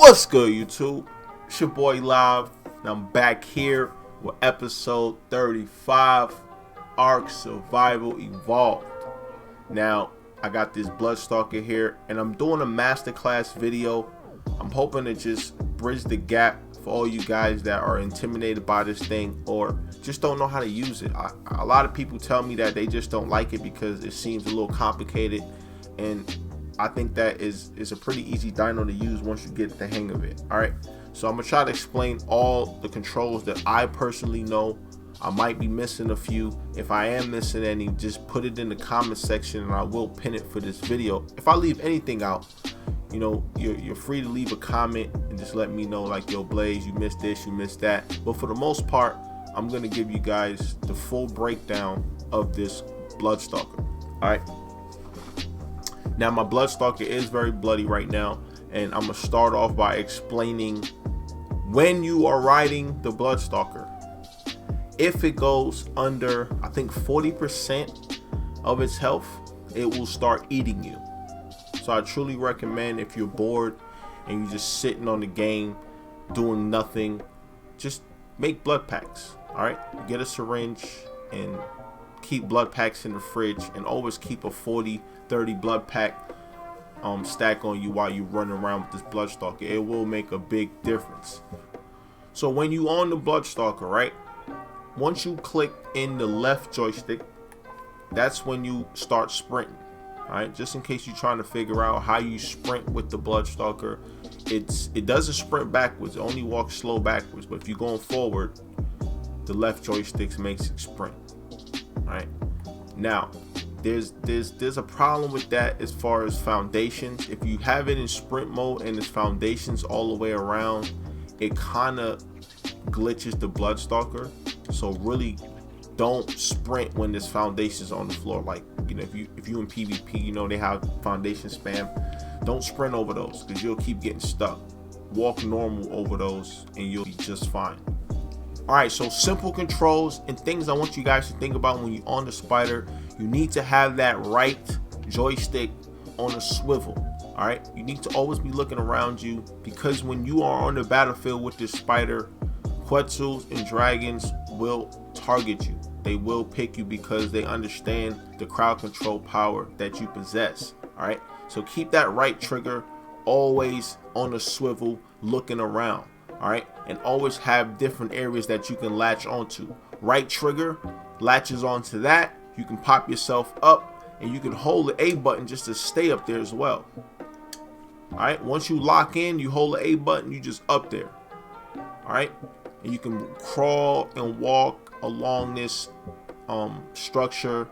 What's good, YouTube? It's your boy Live, and I'm back here with episode 35, Ark Survival Evolved. Now, I got this Bloodstalker here, and I'm doing a masterclass video. I'm hoping to just bridge the gap for all you guys that are intimidated by this thing or just don't know how to use it. A lot of people tell me that they just don't like it because it seems a little complicated, and I think that is a pretty easy dino to use once you get the hang of it. All right, so I'm gonna try to explain all the controls that I personally know. I might be missing a few. If I am missing any, just put it in the comment section and I will pin it for this video. If I leave anything out, you know, you're free to leave a comment and just let me know, like, yo Blaze, you missed this, you missed that. But for the most part, I'm gonna give you guys the full breakdown of this Bloodstalker. All right, now my Bloodstalker is very bloody right now, and I'm gonna start off by explaining when you are riding the Bloodstalker, if it goes under, I think 40% of its health, it will start eating you. So I truly recommend, if you're bored and you're just sitting on the game doing nothing, just make blood packs. All right, get a syringe and keep blood packs in the fridge, and always keep a 40-30 blood pack stack on you while you run around with this Bloodstalker. It will make a big difference. So when you on the Bloodstalker, right, once you click in the left joystick, that's when you start sprinting. All right, just in case you're trying to figure out how you sprint with the Bloodstalker, it doesn't sprint backwards, it only walks slow backwards. But if you're going forward, the left joystick makes it sprint. All right, now there's a problem with that as far as foundations. If you have it in sprint mode and it's foundations all the way around, it kind of glitches the Bloodstalker. So really don't sprint when there's foundations on the floor. Like, you know, if you in PvP, you know they have foundation spam. Don't sprint over those because you'll keep getting stuck. Walk normal over those and you'll be just fine. All right, so simple controls and things I want you guys to think about when you're on the spider. You need to have that right joystick on a swivel. All right, you need to always be looking around you, because when you are on the battlefield with this spider, Quetzals and dragons will target you. They will pick you because they understand the crowd control power that you possess. All right, so keep that right trigger always on a swivel, looking around. All right, and always have different areas that you can latch onto. Right trigger latches onto that. You can pop yourself up, and you can hold the A button just to stay up there as well. All right, once you lock in, you hold the A button, you just up there. All right, and you can crawl and walk along this structure.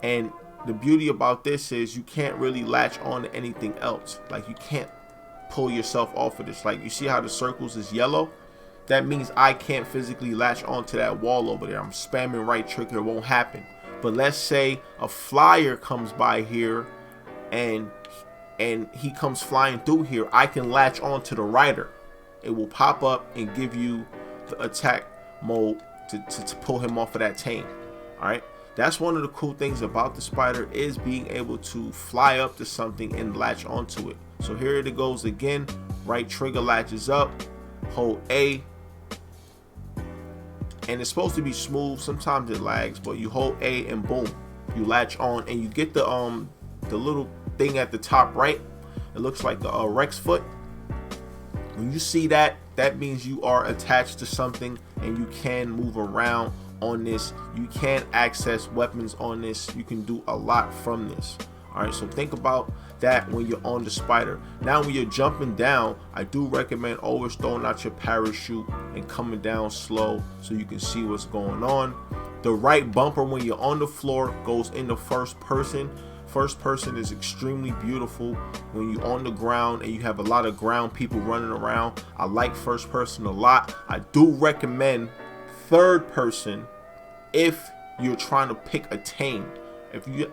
And the beauty about this is you can't really latch on to anything else. Like, you can't pull yourself off of this. Like, you see how the circles is yellow? That means I can't physically latch onto that wall over there. I'm spamming right trigger, it won't happen. But let's say a flyer comes by here and he comes flying through here, I can latch onto the rider. It will pop up and give you the attack mode to pull him off of that tame. All right, that's one of the cool things about the spider, is being able to fly up to something and latch onto it. So here it goes again. Right trigger latches up, hold A, and it's supposed to be smooth. Sometimes it lags, but you hold A and boom, you latch on, and you get the little thing at the top right. It looks like a Rex foot. When you see that, that means you are attached to something and you can move around on this. You can access weapons on this. You can do a lot from this. All right, so think about that when you're on the spider. Now when you're jumping down, I do recommend always throwing out your parachute and coming down slow so you can see what's going on. The right bumper when you're on the floor goes into first person. First person is extremely beautiful when you're on the ground and you have a lot of ground people running around. I like first person a lot. I do recommend third person if you're trying to pick a tame.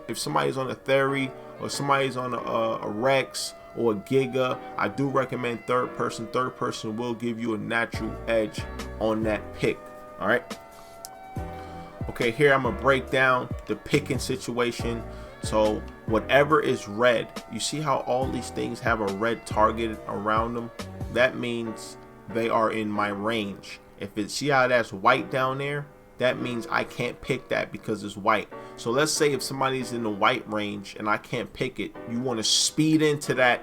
If somebody's on a Theory or somebody's on a Rex or a Giga, I do recommend third person. Third person will give you a natural edge on that pick. All right. Okay, here I'm gonna break down the picking situation. So whatever is red, you see how all these things have a red target around them? that means they are in my range. If it's, see how that's white down there, that means I can't pick that because it's white. So let's say if somebody's in the white range and I can't pick it, you want to speed into that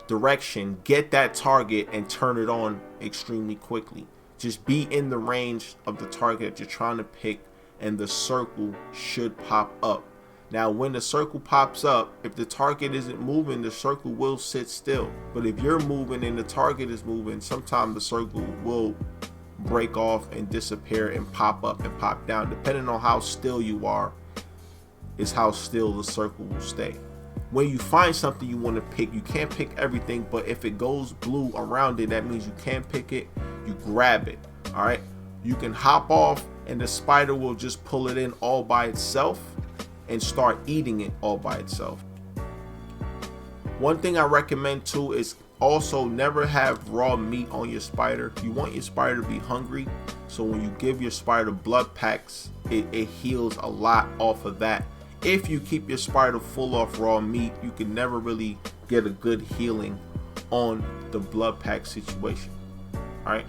direction, get that target and turn it on extremely quickly. Just be in the range of the target that you're trying to pick, and the circle should pop up. Now when the circle pops up, if the target isn't moving, the circle will sit still. But if you're moving and the target is moving, sometimes the circle will break off and disappear and pop up and pop down. Depending on how still you are is how still the circle will stay. When you find something you want to pick, you can't pick everything, but if it goes blue around it, that means you can't pick it. You grab it. All right, you can hop off and the spider will just pull it in all by itself and start eating it all by itself. One thing I recommend too is also never have raw meat on your spider. You want your spider to be hungry, so when you give your spider blood packs, it heals a lot off of that. If you keep your spider full of raw meat, you can never really get a good healing on the blood pack situation. All right,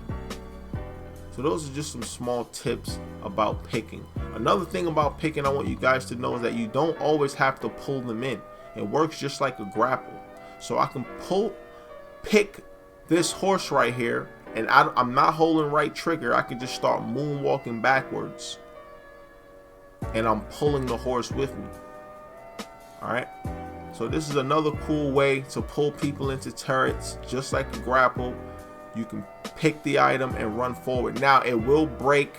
so those are just some small tips about picking. Another thing about picking I want you guys to know is that you don't always have to pull them in. It works just like a grapple. So I can pick this horse right here, and I'm not holding right trigger. I can just start moonwalking backwards and I'm pulling the horse with me. All right, so this is another cool way to pull people into turrets, just like a grapple. You can pick the item and run forward. Now it will break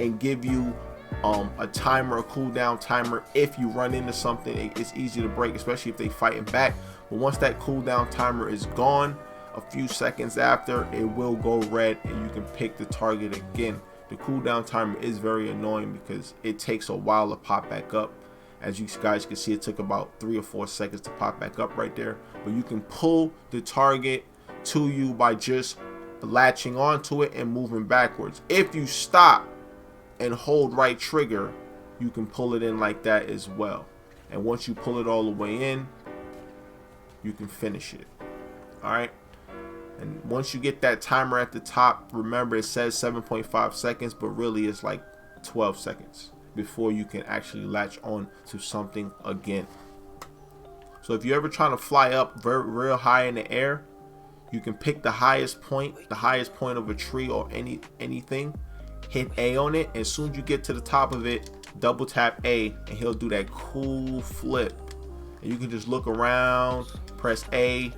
and give you a timer, a cooldown timer. If you run into something, it's easy to break, especially if they fighting back. But once that cooldown timer is gone, a few seconds after, it will go red and you can pick the target again. The cooldown timer is very annoying because it takes a while to pop back up. As you guys can see, it took about 3 or 4 seconds to pop back up right there. But you can pull the target to you by just latching onto it and moving backwards. If you stop and hold right trigger, you can pull it in like that as well. And once you pull it all the way in, you can finish it. All right, and once you get that timer at the top, remember it says 7.5 seconds, but really it's like 12 seconds before you can actually latch on to something again. So if you're ever trying to fly up real high in the air, you can pick the highest point of a tree or anything, hit A on it, and as soon as you get to the top of it, double tap A and he'll do that cool flip. And you can just look around, press A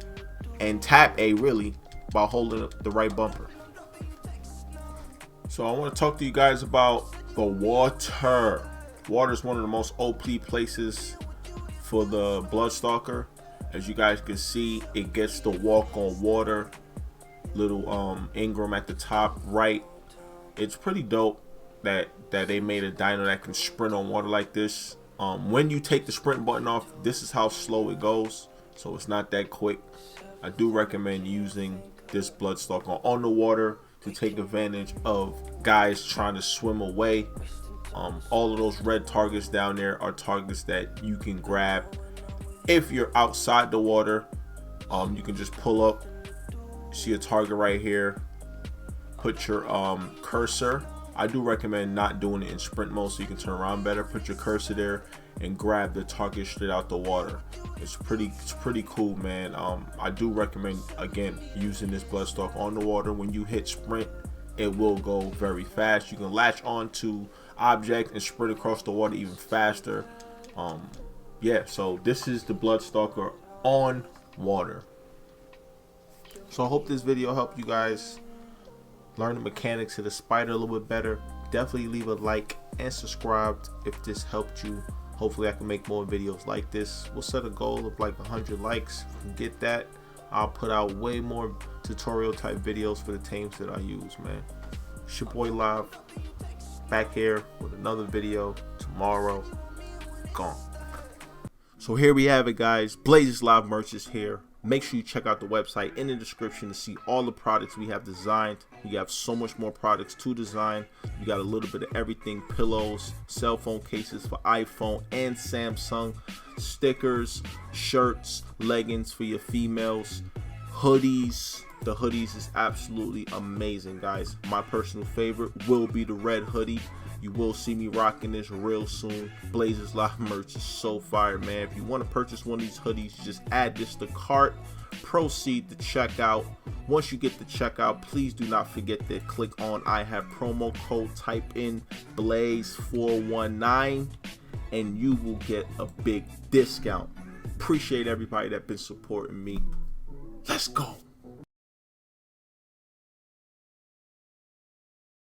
and tap A really by holding the right bumper. So I want to talk to you guys about the water. Water is one of the most OP places for the Bloodstalker. As you guys can see, it gets to walk on water. Little Ingram at the top right. It's pretty dope that they made a dino that can sprint on water like this. When you take the sprint button off, this is how slow it goes, so it's not that quick. I do recommend using this Bloodstalker on the water to take advantage of guys trying to swim away. All of those red targets down there are targets that you can grab. If you're outside the water, you can just pull up, see a target right here, put your cursor. I do recommend not doing it in sprint mode so you can turn around better. Put your cursor there and grab the target straight out the water. It's pretty cool, man. I do recommend, again, using this Bloodstalker on the water. When you hit sprint, it will go very fast. You can latch on to objects and sprint across the water even faster. Yeah, so this is the Bloodstalker on water. So I hope this video helped you guys learn the mechanics of the spider a little bit better. Definitely leave a like and subscribe if this helped you. Hopefully I can make more videos like this. We'll set a goal of like 100 likes. If we can get that, I'll put out way more tutorial type videos for the tames that I use, man. It's your boy Live, back here with another video tomorrow. Gone. So here we have it, guys. Blazes Live merch is here. Make sure you check out the website in the description to see all the products we have designed. We have so much more products to design. We got a little bit of everything: pillows, cell phone cases for iPhone and Samsung, stickers, shirts, leggings for your females, hoodies, The hoodies is absolutely amazing, guys. My personal favorite will be the red hoodie. You will see me rocking this real soon. Blazers Live merch is so fire, man. If you want to purchase one of these hoodies, just add this to cart, proceed to checkout. Once you get the checkout, please do not forget to click on I have promo code, type in Blaze419, and you will get a big discount. Appreciate everybody that's been supporting me. Let's go.